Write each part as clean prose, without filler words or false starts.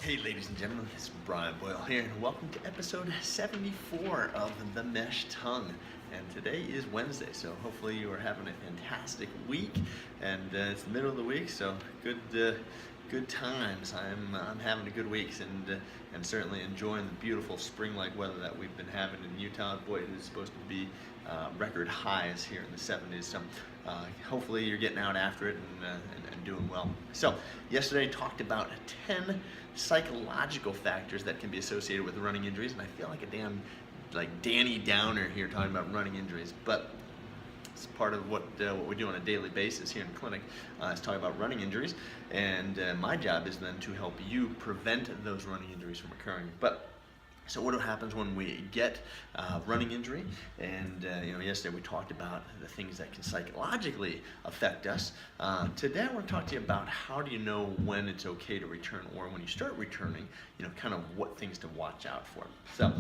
Hey, ladies and gentlemen, it's Brian Boyle here, and welcome to episode 74 of The Mesh Tongue. And today is Wednesday, so hopefully you are having a fantastic week. And it's the middle of the week, so good times. I'm having a good week, and certainly enjoying the beautiful spring-like weather that we've been having in Utah. Boy, it is supposed to be record highs here in the 70s. So hopefully you're getting out after it and doing well. So yesterday I talked about 10 psychological factors that can be associated with running injuries, and I feel like a damn Danny Downer here talking about running injuries, but it's part of what we do on a daily basis here in the clinic is talk about running injuries, and my job is then to help you prevent those running injuries from occurring. But so what happens when we get running injury? And yesterday we talked about the things that can psychologically affect us. Today I want to talk to you about how do you know when it's okay to return, or when you start returning, kind of what things to watch out for. So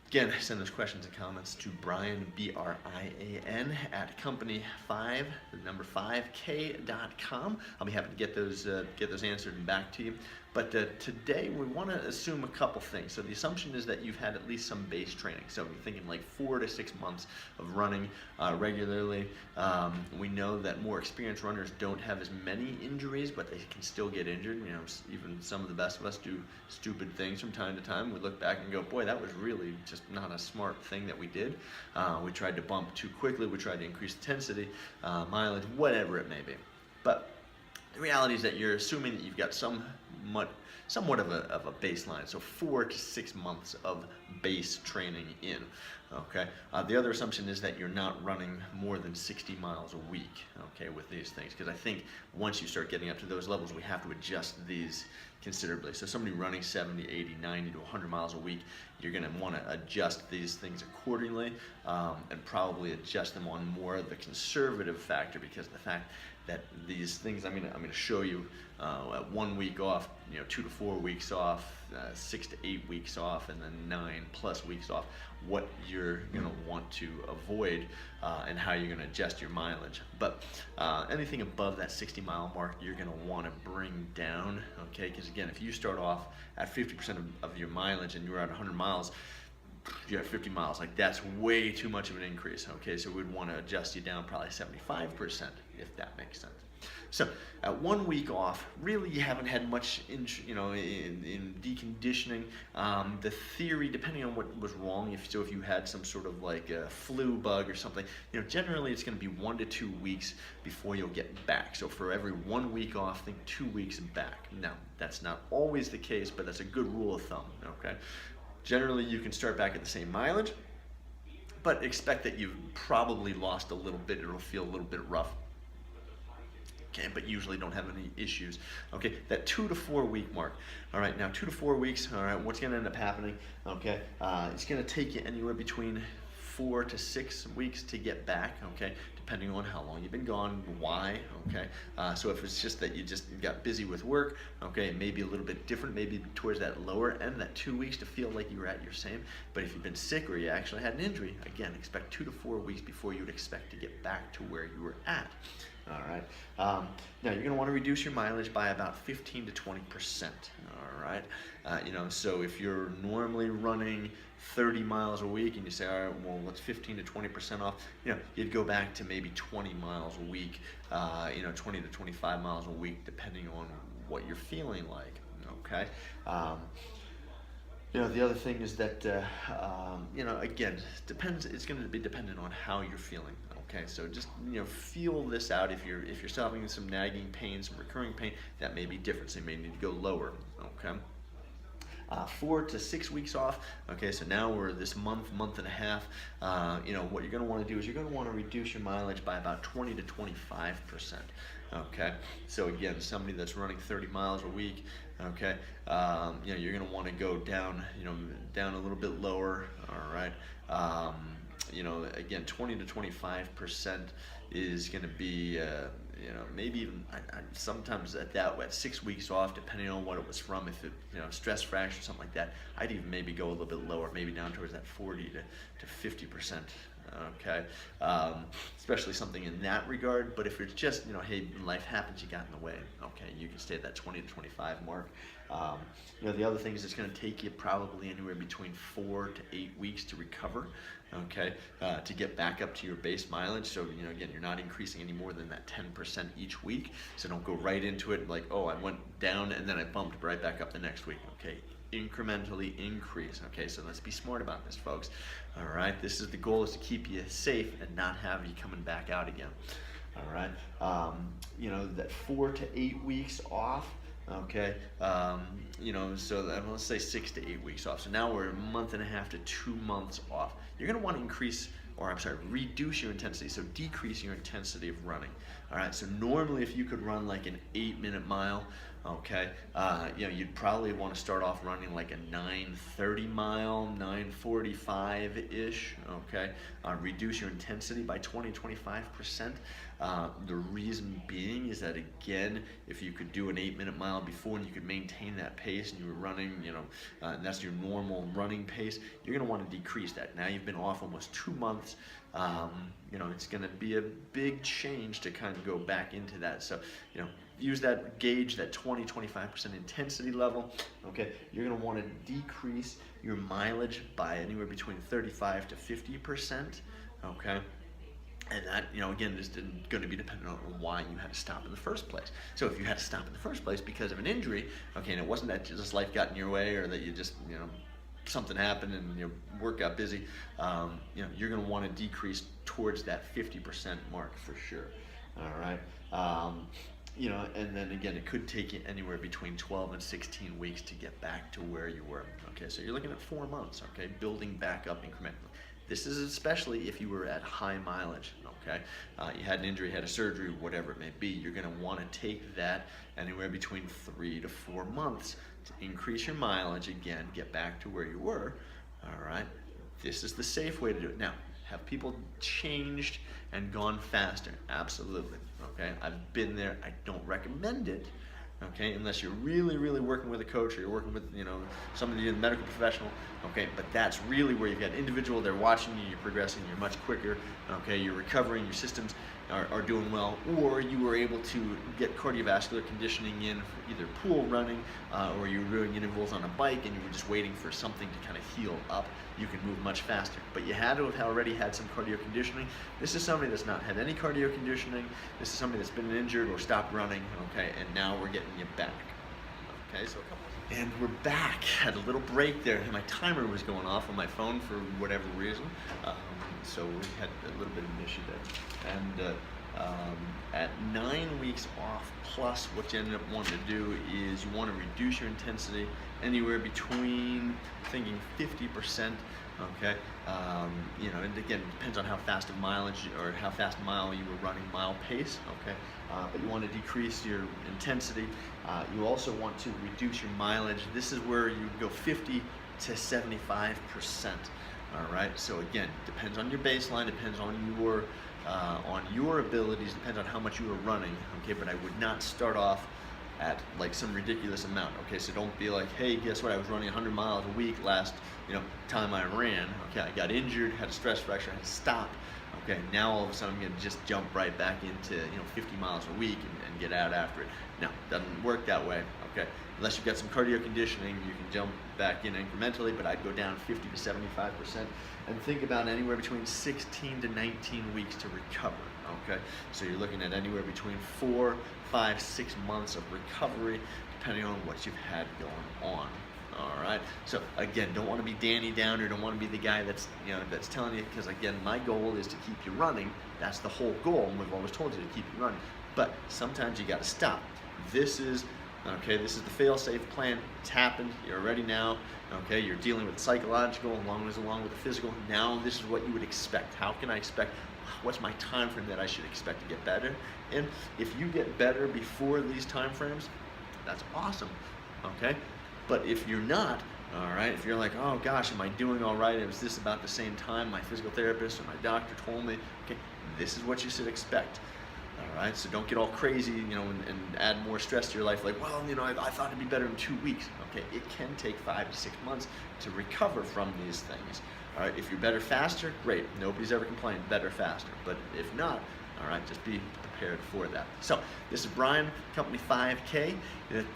again, send those questions and comments to Brian, B-R-I-A-N, at company5, the number 5k.com. I'll be happy to get those answered and back to you. But today we want to assume a couple things. So the assumption is that you've had at least some base training. So you're thinking like 4 to 6 months of running regularly. We know that more experienced runners don't have as many injuries, but they can still get injured. Even some of the best of us do stupid things from time to time. We look back and go, boy, that was really just not a smart thing that we did. We tried to bump too quickly. We tried to increase intensity, mileage, whatever it may be. But the reality is that you're assuming that you've got somewhat of a baseline, so 4 to 6 months of base training in. Okay. The other assumption is that you're not running more than 60 miles a week. Okay, with these things, because I think once you start getting up to those levels, we have to adjust these considerably. So somebody running 70, 80, 90 to 100 miles a week, you're going to want to adjust these things accordingly, and probably adjust them on more of the conservative factor, because the fact that these things, I'm going to show you 1 week off, 2 to 4 weeks off, 6 to 8 weeks off, and then 9+ weeks off, what you're going to want to avoid, and how you're going to adjust your mileage. But anything above that 60-mile mark, you're going to want to bring down, okay? Because again, if you start off at 50% of your mileage and you're at 100 miles, you're at 50 miles, like that's way too much of an increase, okay? So we'd want to adjust you down probably 75%, if that makes sense. So at 1 week off, really you haven't had much in deconditioning. The theory, depending on what was wrong, if you had some sort of like a flu bug or something, generally it's going to be 1 to 2 weeks before you'll get back. So for every 1 week off, think 2 weeks back. Now, that's not always the case, but that's a good rule of thumb, okay? Generally, you can start back at the same mileage, but expect that you've probably lost a little bit. It'll feel a little bit rough. Okay, but usually don't have any issues. Okay, that 2 to 4 week mark. All right, now 2 to 4 weeks. All right, what's going to end up happening? Okay, it's going to take you anywhere between 4 to 6 weeks to get back, okay, depending on how long you've been gone, why, okay. So if it's just that you got busy with work, okay, maybe a little bit different, maybe towards that lower end, that 2 weeks to feel like you were at your same. But if you've been sick or you actually had an injury, again, expect 2 to 4 weeks before you would expect to get back to where you were at. All right. Now you're going to want to reduce your mileage by about 15 to 20%. All right. So if you're normally running 30 miles a week and you say, all right, well, what's 15 to 20% off? You'd go back to maybe 20 miles a week, 20 to 25 miles a week, depending on what you're feeling like. Okay. The other thing is that, again, depends. It's going to be dependent on how you're feeling. Okay, so just feel this out. If you're still having some nagging pain, some recurring pain, that may be different. So you may need to go lower. Okay. 4 to 6 weeks off. Okay, so now we're this month and a half. What you're going to want to do is you're going to want to reduce your mileage by about 20 to 25%. Okay, so again, somebody that's running 30 miles a week, okay, you're going to want to go down, down a little bit lower. All right. Again, 20 to 25% is going to be, maybe even sometimes at 6 weeks off, depending on what it was from. If it, stress fracture or something like that, I'd even maybe go a little bit lower, maybe down towards that 40 to 50%. Okay, especially something in that regard. But if it's just, hey, life happens, you got in the way. Okay, you can stay at that 20 to 25 mark. The other thing is it's going to take you probably anywhere between 4 to 8 weeks to recover. Okay, to get back up to your base mileage. So again, you're not increasing any more than that 10% each week. So don't go right into it like, oh, I went down and then I bumped right back up the next week. Okay, incrementally increase. Okay, so let's be smart about this, folks. All right, this is the goal, is to keep you safe and not have you coming back out again. All right, that 4 to 8 weeks off. Okay, so let's say 6 to 8 weeks off. So now we're a month and a half to 2 months off. You're going to want to reduce your intensity. So decrease your intensity of running. All right, so normally if you could run like an 8-minute mile, okay, you'd probably want to start off running like a 9:30 mile, 9:45-ish, okay? Reduce your intensity by 20-25%. The reason being is that, again, if you could do an 8-minute mile before and you could maintain that pace and you were running, and that's your normal running pace, you're going to want to decrease that. Now you've been off almost 2 months. It's going to be a big change to kind of go back into that. So, use that gauge, that 20-25% intensity level. Okay, you're going to want to decrease your mileage by anywhere between 35 to 50%. Okay. And that, again, is going to be dependent on why you had to stop in the first place. So if you had to stop in the first place because of an injury, okay, and it wasn't that just life got in your way or that you just, something happened and your work got busy, you're going to want to decrease towards that 50% mark for sure. All right. And then again, it could take you anywhere between 12 and 16 weeks to get back to where you were. Okay, so you're looking at 4 months, okay, building back up incrementally. This is especially if you were at high mileage, okay? You had an injury, had a surgery, whatever it may be. You're going to want to take that anywhere between 3 to 4 months to increase your mileage again, get back to where you were, all right? This is the safe way to do it. Now, have people changed and gone faster? Absolutely, okay? I've been there. I don't recommend it, okay, unless you're really, really working with a coach or you're working with, somebody, a medical professional, okay, but that's really where you've got an individual, they're watching you, you're progressing, you're much quicker, okay, you're recovering, your systems are doing well, or you were able to get cardiovascular conditioning in for either pool running or you were doing intervals on a bike and you were just waiting for something to kind of heal up. You can move much faster, but you had to have already had some cardio conditioning. This is somebody that's not had any cardio conditioning. This is somebody that's been injured or stopped running, okay, and now we're getting you back. Okay, so and we're back. Had a little break there. My timer was going off on my phone for whatever reason, so we had a little bit of an issue there. And at 9 weeks off plus, what you ended up wanting to do is you want to reduce your intensity anywhere between, thinking 50%, okay? And again, it depends on how fast a mileage or how fast mile you were running, mile pace, okay? But you want to decrease your intensity. You also want to reduce your mileage. This is where you go 50 to 75%, all right? So again, depends on your baseline, depends on your abilities, depends on how much you were running, okay? But I would not start off at like some ridiculous amount, okay? So don't be like, hey, guess what? I was running 100 miles a week last, time I ran. Okay, I got injured, had a stress fracture, I had to stop. Okay, now all of a sudden I'm gonna just jump right back into 50 miles a week and get out after it. No, doesn't work that way. Okay, unless you've got some cardio conditioning, you can jump back in incrementally, but I'd go down 50 to 75% and think about anywhere between 16 to 19 weeks to recover. Okay, so you're looking at anywhere between 4, 5, 6 months of recovery, depending on what you've had going on. All right. So again, don't want to be Danny Downer. Don't want to be the guy that's that's telling you, because again, my goal is to keep you running. That's the whole goal, and we've always told you to keep you running. But sometimes you got to stop. This is the fail-safe plan. It's happened. You're ready now. Okay, you're dealing with the psychological along with the physical. Now this is what you would expect. How can I expect? What's my time frame that I should expect to get better? And if you get better before these time frames, that's awesome. Okay. But if you're not, all right, if you're like, oh gosh, am I doing all right? It was this about the same time my physical therapist or my doctor told me, okay, this is what you should expect. All right, so don't get all crazy, and add more stress to your life. Like, well, I thought it'd be better in 2 weeks. Okay, it can take 5 to 6 months to recover from these things. All right, if you're better faster, great. Nobody's ever complained, better faster. But if not, all right, just be prepared for that. So this is Brian, Company 5K. If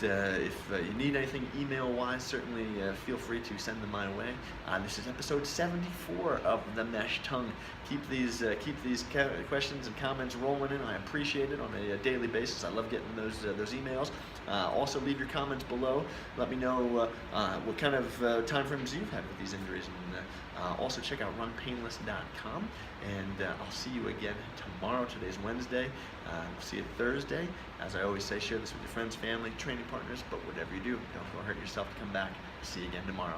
you need anything email-wise, certainly feel free to send them my way. This is episode 74 of The Mesh Tongue. Keep these questions and comments rolling in. I appreciate it on a daily basis. I love getting those emails. Also, leave your comments below. Let me know what kind of time frames you've had with these injuries. And also check out runpainless.com. And I'll see you again tomorrow. Today's Wednesday. We'll see you Thursday. As I always say, share this with your friends, family, training partners. But whatever you do, don't go hurt yourself to come back. See you again tomorrow.